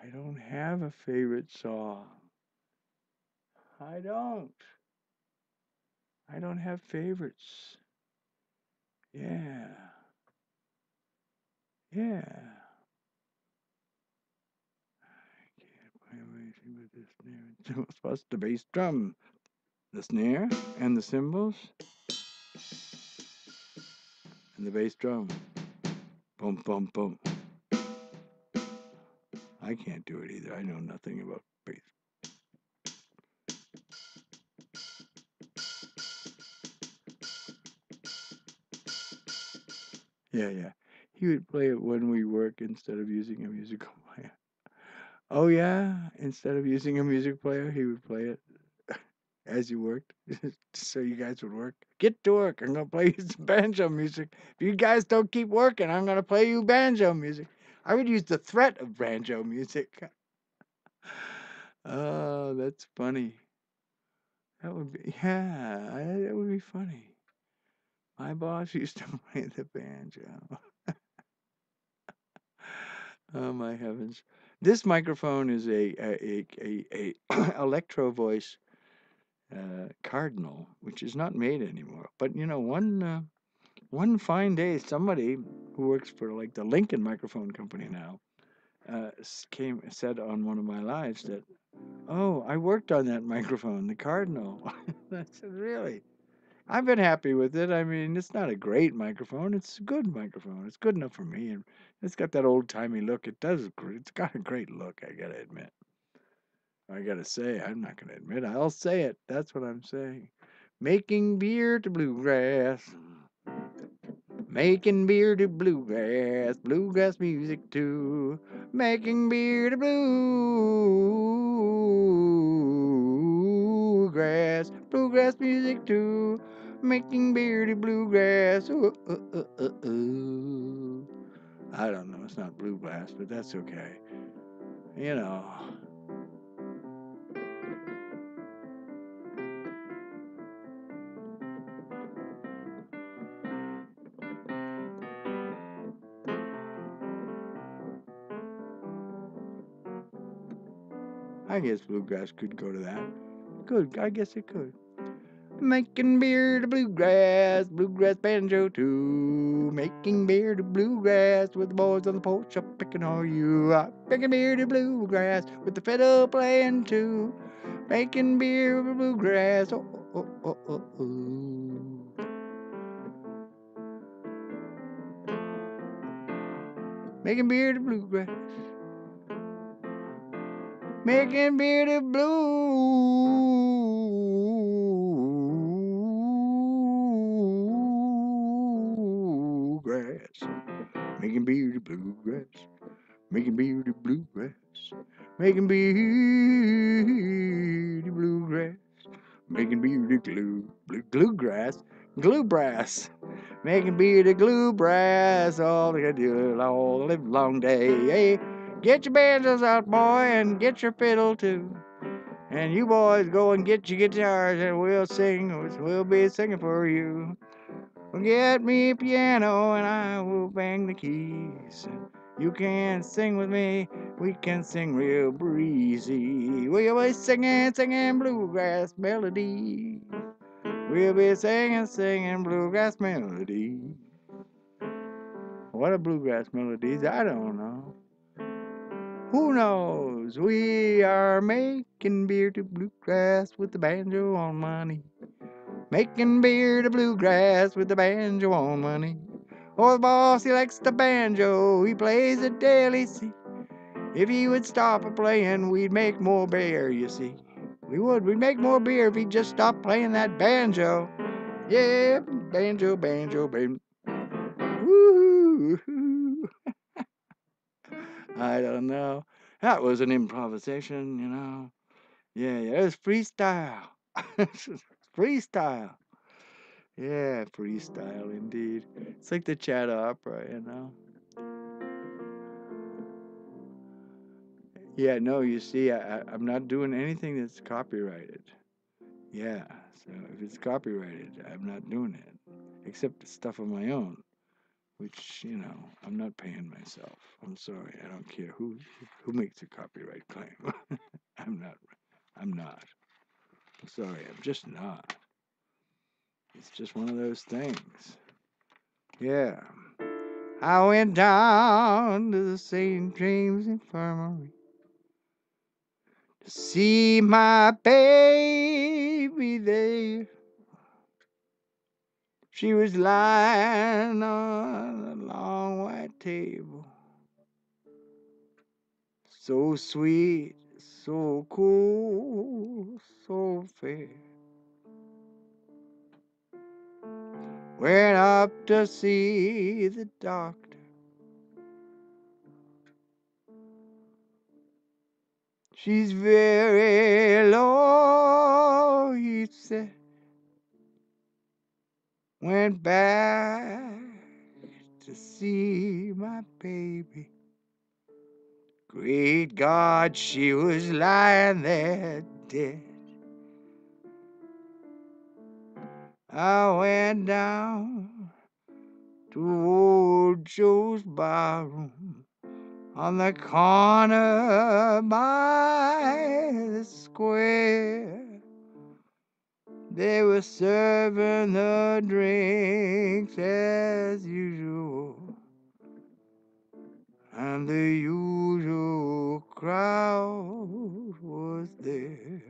I don't have a favorite song. I don't. I don't have favorites. Yeah. Yeah. I can't play anything with this snare. It's supposed to bass drum. The snare and the cymbals and the bass drum. Boom, boom, boom. I can't do it either. I know nothing about bass. Yeah, yeah. He would play it when we work instead of using a musical player. Oh, yeah. Instead of using a music player, he would play it as you worked. So you guys would work. Get to work. I'm going to play you some banjo music. If you guys don't keep working, I'm going to play you banjo music. I would use the threat of banjo music. Oh, that's funny. That would be, yeah, that would be funny. My boss used to play the banjo. Oh my heavens! This microphone is a Electro Voice Cardinal, which is not made anymore. But you know, one fine day, somebody who works for like the Lincoln Microphone Company now said on one of my lives that, "Oh, I worked on that microphone, the Cardinal." I said, "Really?" I've been happy with it. I mean, it's not a great microphone. It's a good microphone. It's good enough for me, and it's got that old timey look. It's got a great look. I gotta admit. I gotta say. I'm not gonna admit. I'll say it. That's what I'm saying. Making beer to bluegrass. Making beer to bluegrass. Bluegrass music too. Making beer to bluegrass. Bluegrass music too. Making beer to bluegrass. Ooh, ooh, ooh, ooh, ooh. I don't know. It's not bluegrass, but that's okay. You know. I guess bluegrass could go to that. Good. I guess it could. Making beer to bluegrass, bluegrass banjo too. Making beer to bluegrass with the boys on the porch up picking on you. Making beer to bluegrass with the fiddle playing too. Making beer to bluegrass, oh, oh, oh, oh, oh. Making beer to bluegrass. Making beer to bluegrass. Making beer to bluegrass. Making beer to bluegrass. Making beer to bluegrass. Making beer to bluegrass. Bluegrass. Making beer to bluegrass. All they do all the live long day. Hey, get your banjos out, boy, and get your fiddle too. And you boys go and get your guitars, and we'll sing. We'll be singing for you. Get me a piano, and I will bang the keys. You can sing with me, we can sing real breezy. We'll be singing bluegrass melody. We'll be singing bluegrass melody. What are bluegrass melodies? I don't know. Who knows? We are making beer to bluegrass with the banjo on my knee. Making beer to bluegrass with the banjo on my knee. Oh, the boss, he likes the banjo, he plays it daily, see. If he would stop a playing, we'd make more beer, you see. We'd make more beer if he'd just stop playing that banjo. Yeah, banjo, banjo, banjo. Woo-hoo. I don't know. That was an improvisation, you know. Yeah, it was freestyle. Freestyle. Yeah, freestyle indeed. It's like the chat opera, you know. Yeah, no, you see, I'm not doing anything that's copyrighted. Yeah, so if it's copyrighted, I'm not doing it. Except the stuff of my own, which, you know, I'm not paying myself. I'm sorry, I don't care who makes a copyright claim. I'm not. I'm not. I'm sorry, I'm just not. It's just one of those things. Yeah. I went down to the St. James Infirmary to see my baby there. She was lying on a long white table. So sweet, so cool, so fair. Went up to see the doctor. She's very low, he said. Went back to see my baby. Great God, she was lying there dead. I went down to old Joe's barroom on the corner by the square. They were serving the drinks as usual, and the usual crowd was there.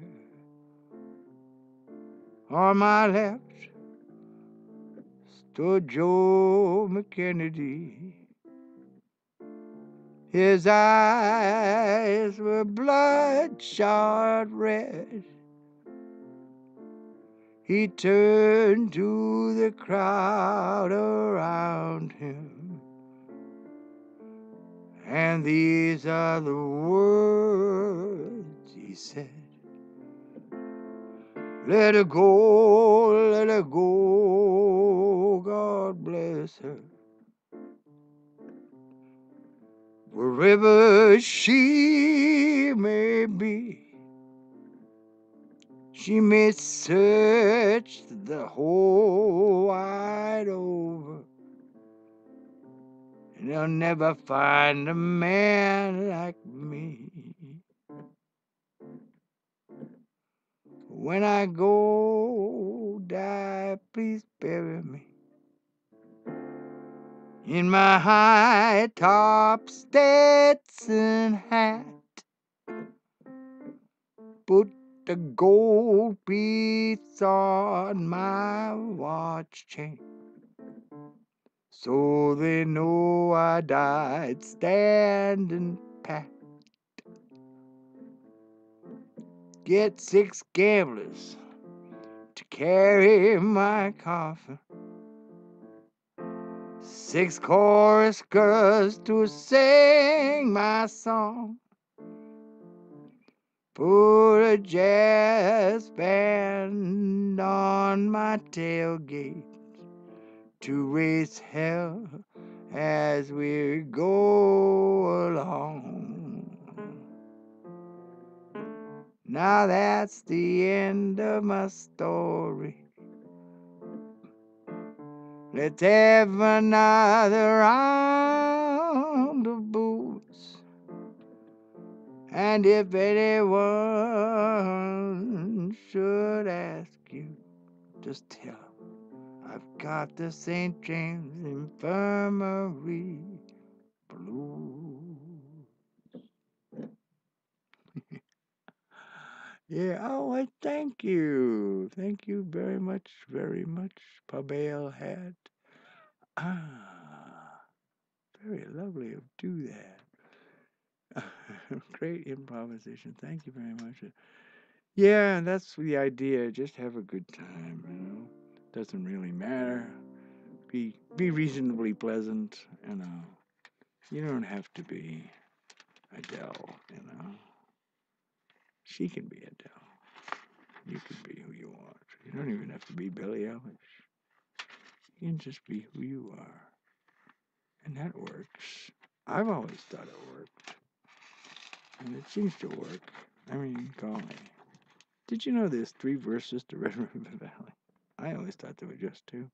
On my left stood Joe McKennedy. His eyes were bloodshot red. He turned to the crowd around him, and these are the words he said. Let her go, God bless her. Wherever she may be, she may search the whole wide over, and they'll never find a man like me. When I go die, please bury me in my high top Stetson hat. Put the gold piece on my watch chain, so they know I died standing pat. Get 6 gamblers to carry my coffin, 6 chorus girls to sing my song. Put a jazz band on my tailgate to raise hell as we go along. Now that's the end of my story. Let's have another round of booze. And if anyone should ask you, just tell them I've got the St. James Infirmary blues. Yeah, oh, I thank you. Thank you very much, Pabel had. Ah, very lovely of do that. Great improvisation. Thank you very much. Yeah, that's the idea. Just have a good time, you know. Doesn't really matter. Be reasonably pleasant, you know. You don't have to be Adele, you know. She can be Adele. You can be who you want. You don't even have to be Billie Eilish. You can just be who you are. And that works. I've always thought it worked. And it seems to work. I mean, golly. Did you know there's 3 verses to Red River Valley? I always thought there were just 2.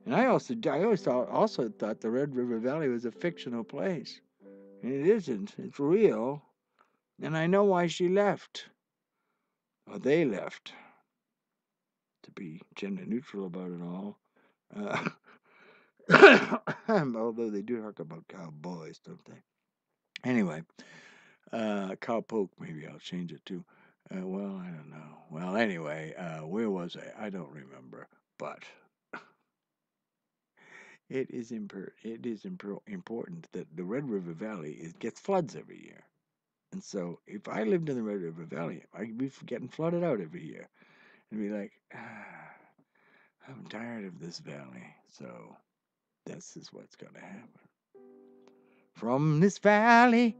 And I always thought the Red River Valley was a fictional place. And it isn't. It's real. And I know why she left. Or they left. To be gender neutral about it all. Although they do talk about cowboys, don't they? Anyway, cowpoke, maybe I'll change it to. Well, I don't know. Well, anyway, where was I? I don't remember. But it is important that the Red River Valley gets floods every year. And so if I lived in the Red River Valley, I'd be getting flooded out every year. And be like, I'm tired of this valley. So this is what's going to happen. From this valley,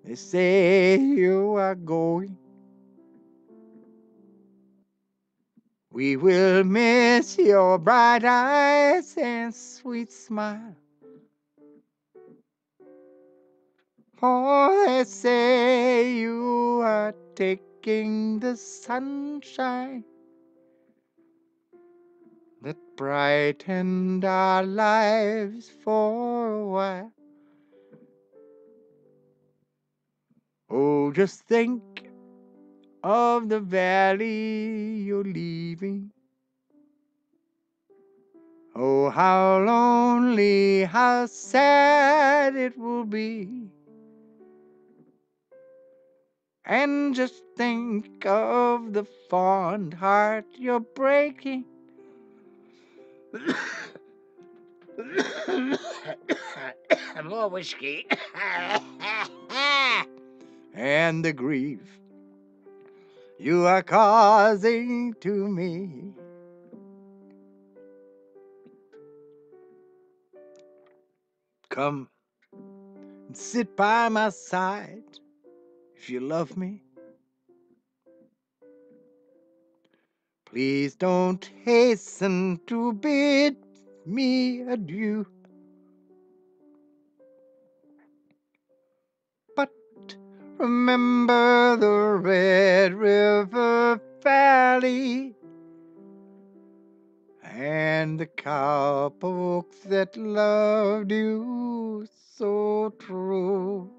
they say you are going. We will miss your bright eyes and sweet smile. For they say you are taking the sunshine that brightened our lives for a while. Oh, just think of the valley you're leaving. Oh, how lonely, how sad it will be. And just think of the fond heart you're breaking. More whiskey. And the grief you are causing to me. Come and sit by my side if you love me. Please don't hasten to bid me adieu. But remember the Red River Valley and the cowpokes that loved you so true.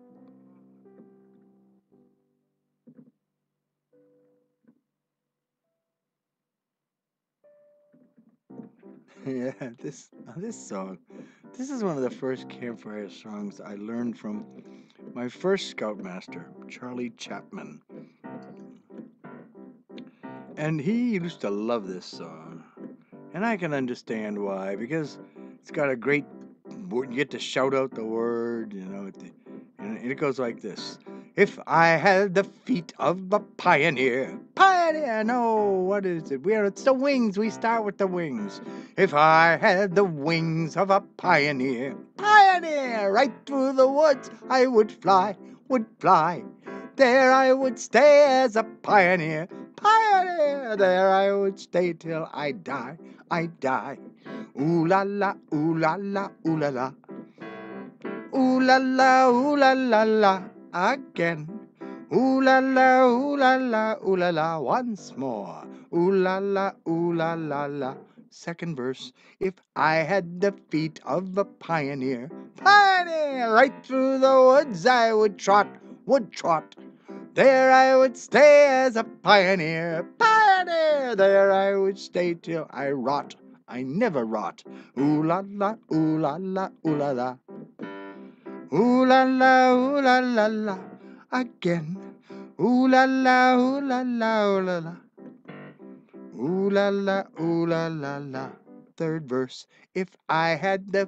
Yeah, this song. This is one of the first campfire songs I learned from my first scoutmaster, Charlie Chapman. And he used to love this song. And I can understand why, because it's got a great, you get to shout out the word, and it goes like this. If I had the feet of a pioneer, no, what is it? It's the wings, we start with the wings. If I had the wings of a pioneer, right through the woods I would fly. There I would stay as a pioneer, there I would stay till I die. Ooh la la, ooh la la, ooh la la. Ooh la la, ooh la la la, again. Ooh la la, ooh la la, ooh la la, once more. Ooh la la, ooh la la la. Second verse. If I had the feet of a pioneer, right through the woods I would trot. There I would stay as a pioneer, there I would stay till I rot. I never rot. Ooh la la, ooh la la, ooh la la. Ooh la la, ooh la la la, again. Ooh la la, ooh la la, ooh la la. Ooh la la, ooh la la la. Third verse. If I had the,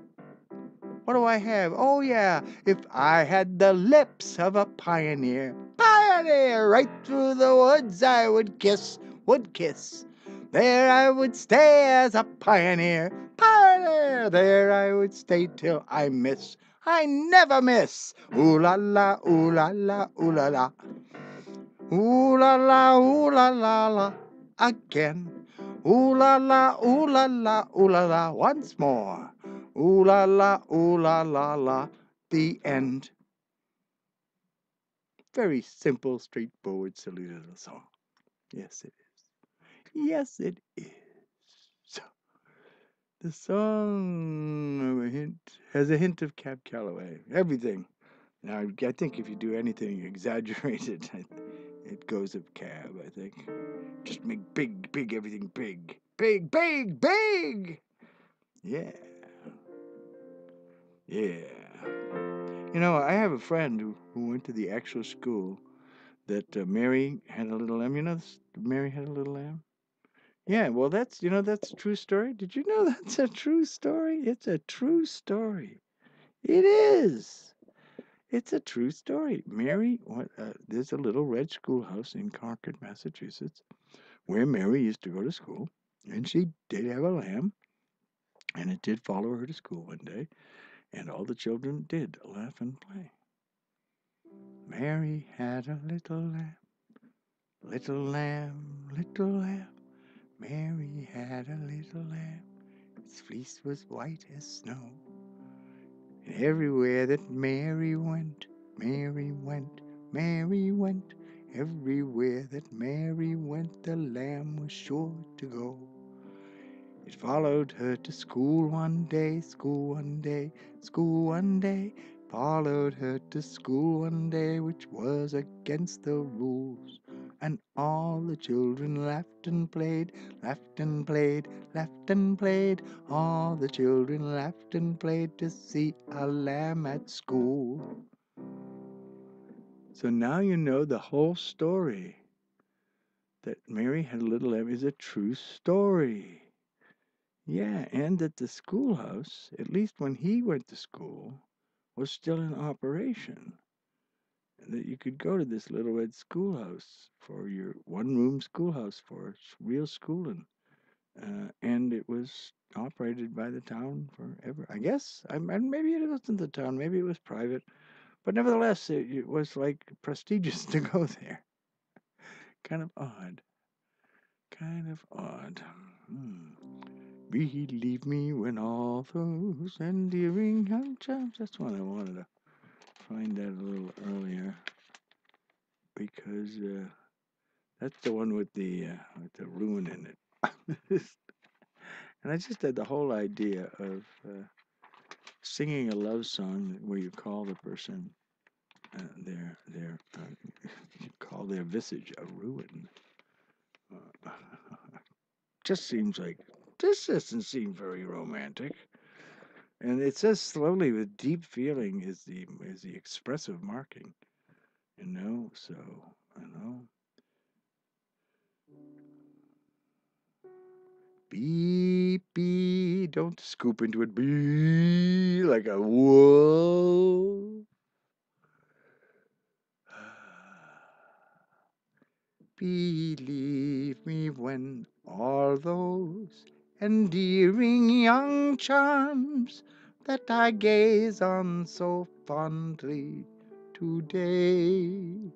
what do I have? Oh yeah, if I had the lips of a pioneer, right through the woods I would kiss. There I would stay as a pioneer, there I would stay till I miss. I never miss. Ooh la la, ooh la la, ooh la la. Ooh la la, ooh la la la, again. Ooh la la, ooh la la, ooh la la, once more. Ooh la la, ooh la la la, the end. Very simple, straightforward, silly little song. Yes, it is. Yes, it is. So, the song has a hint of Cab Calloway. Everything. Now, I think if you do anything exaggerated, it goes of Cab, I think. Just make big, everything big. Big! Yeah. Yeah. I have a friend who went to the actual school that Mary had a little lamb. You know this, Mary had a little lamb? Yeah, well, that's a true story. Did you know that's a true story? It's a true story. It is. It's a true story. Mary, there's a little red schoolhouse in Concord, Massachusetts, where Mary used to go to school, and she did have a lamb, and it did follow her to school one day, and all the children did laugh and play. Mary had a little lamb, little lamb, little lamb. Mary had a little lamb, its fleece was white as snow. And everywhere that Mary went, Mary went, Mary went. Everywhere that Mary went, the lamb was sure to go. It followed her to school one day, school one day, school one day. Followed her to school one day, which was against the rules. And all the children laughed and played, laughed and played, laughed and played. All the children laughed and played to see a lamb at school. So now you know the whole story. That Mary had a little lamb is a true story. Yeah, and that the schoolhouse, at least when he went to school, was still in operation. And that you could go to this little red schoolhouse for your one-room schoolhouse for real schooling. And it was operated by the town forever. I guess. And maybe it wasn't the town. Maybe it was private. But nevertheless, it was like prestigious to go there. Kind of odd. Kind of odd. Believe me when all those endearing young charms. That's one I wanted to find that a little earlier because that's the one with the ruin in it. And I just had the whole idea of singing a love song where you call the person you call their visage a ruin. Just seems like this doesn't seem very romantic. And it says slowly with deep feeling is the expressive marking, so beep beep, don't scoop into it, be like a wolf. Believe me when all those endearing young charms that I gaze on so fondly today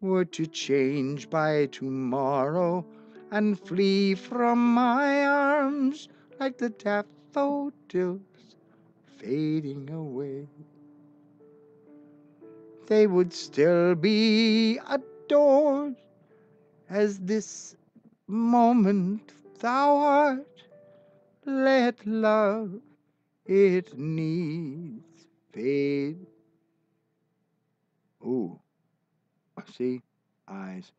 were to change by tomorrow and flee from my arms like the daffodils fading away. They would still be adored as this moment thou art. Let love, it needs fade. Ooh, see, eyes.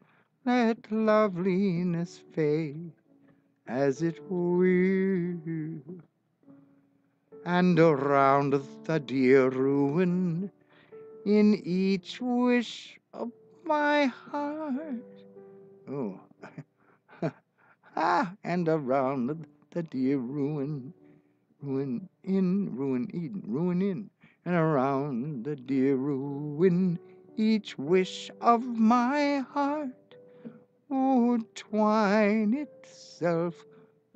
Let loveliness fade as it will, and around the dear ruin in each wish of my heart. Oh, and around the dear ruin in, and around the dear ruin, each wish of my heart would twine itself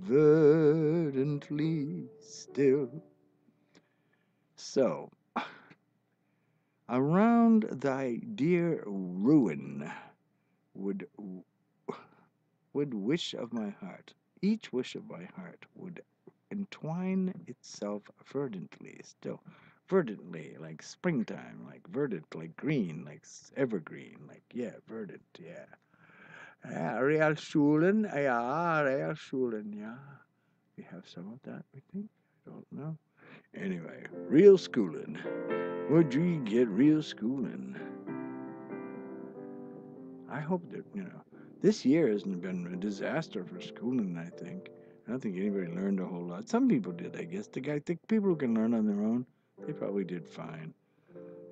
verdantly still. So, around thy dear ruin would wish of my heart, each wish of my heart would entwine itself verdantly still. Verdantly, like springtime, like verdant, like green, like evergreen, like, yeah, verdant, yeah. Yeah, Realschulen, yeah, Realschulen, yeah. We have some of that, we think. I don't know. Anyway, real schooling. Would you get real schooling? I hope that, this year hasn't been a disaster for schooling, I think. I don't think anybody learned a whole lot. Some people did, I guess. I think people who can learn on their own, they probably did fine.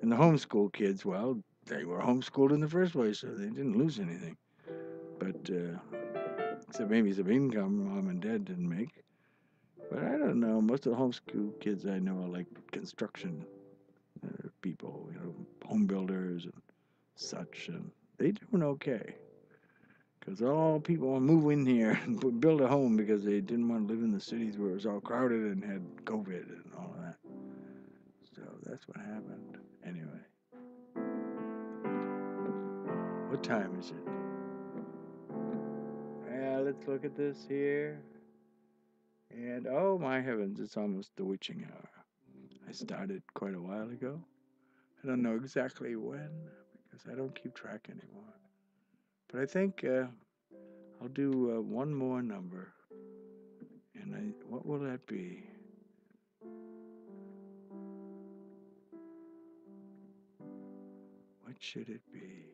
And the homeschool kids, well, they were homeschooled in the first place, so they didn't lose anything. But, except maybe some income mom and dad didn't make. But I don't know. Most of the homeschool kids I know are like construction people, home builders and such. And they doing okay. Because all people want to move in here and build a home because they didn't want to live in the cities where it was all crowded and had COVID and all of that. So that's what happened. Anyway. What time is it? Let's look at this here. And oh my heavens, it's almost the witching hour. I started quite a while ago. I don't know exactly when because I don't keep track anymore. But I think I'll do one more number And what will that be? What should it be?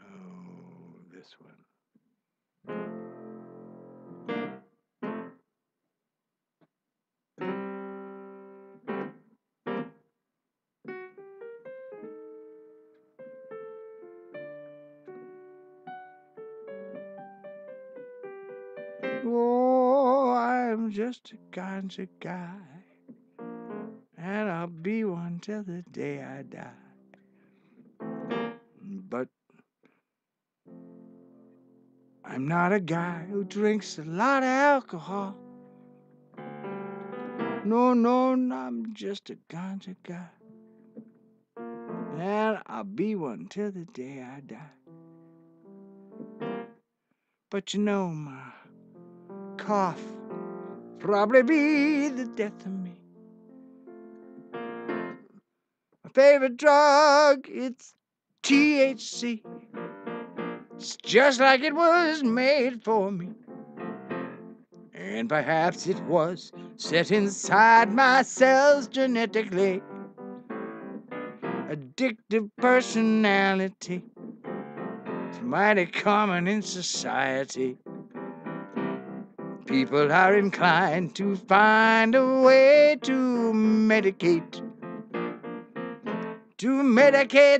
Oh, this one. Oh, I'm just a ganja guy, and I'll be one till the day I die. But I'm not a guy who drinks a lot of alcohol. No, I'm just a ganja guy, and I'll be one till the day I die. But you know, my cough probably be the death of me. My favorite drug, it's THC. It's just like it was made for me. And perhaps it was set inside my cells genetically. Addictive personality. It's mighty common in society. People are inclined to find a way to medicate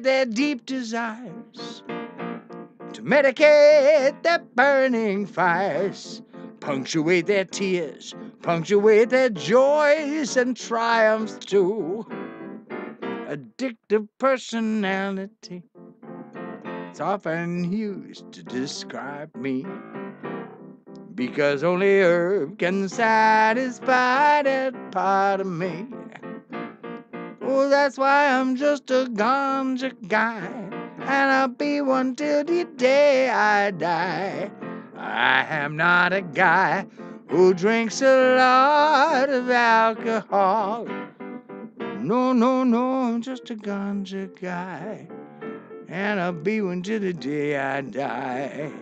their deep desires, to medicate their burning fires, punctuate their tears, punctuate their joys and triumphs too. Addictive personality, it's often used to describe me, because only herb can satisfy that part of me. Oh, that's why I'm just a ganja guy, and I'll be one till the day I die. I am not a guy who drinks a lot of alcohol. No, I'm just a ganja guy, and I'll be one till the day I die.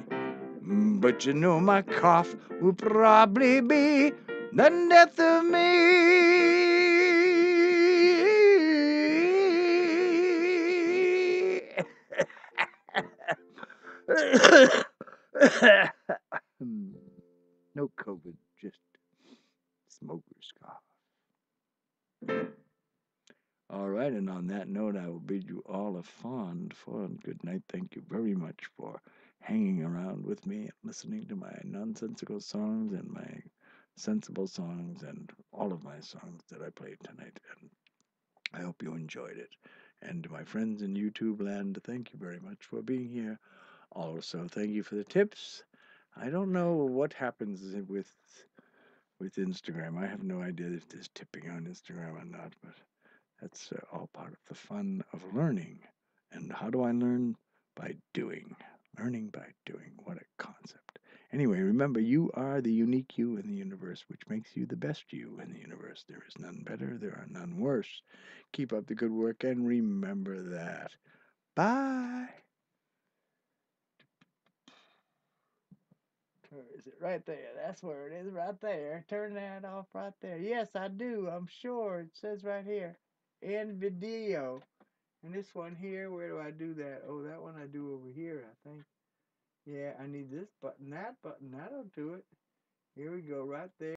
But you know my cough will probably be the death of me. No COVID, just smoker's cough. All right, and on that note, I will bid you all a fond good night. Thank you very much for hanging around with me and listening to my nonsensical songs and my sensible songs and all of my songs that I played tonight. And I hope you enjoyed it. And to my friends in YouTube land, thank you very much for being here. Also, thank you for the tips. I don't know what happens with Instagram. I have no idea if there's tipping on Instagram or not, but that's all part of the fun of learning. And how do I learn? By doing. Learning by doing. What a concept. Anyway, remember, you are the unique you in the universe, which makes you the best you in the universe. There is none better, there are none worse. Keep up the good work and remember that. Bye. Where is it? Right there. That's where it is, right there. Turn that off right there. Yes, I do. I'm sure. It says right here. End video. And this one here, where do I do that? Oh, that one I do over here, I think. Yeah, I need this button, that button. That'll do it. Here we go, right there.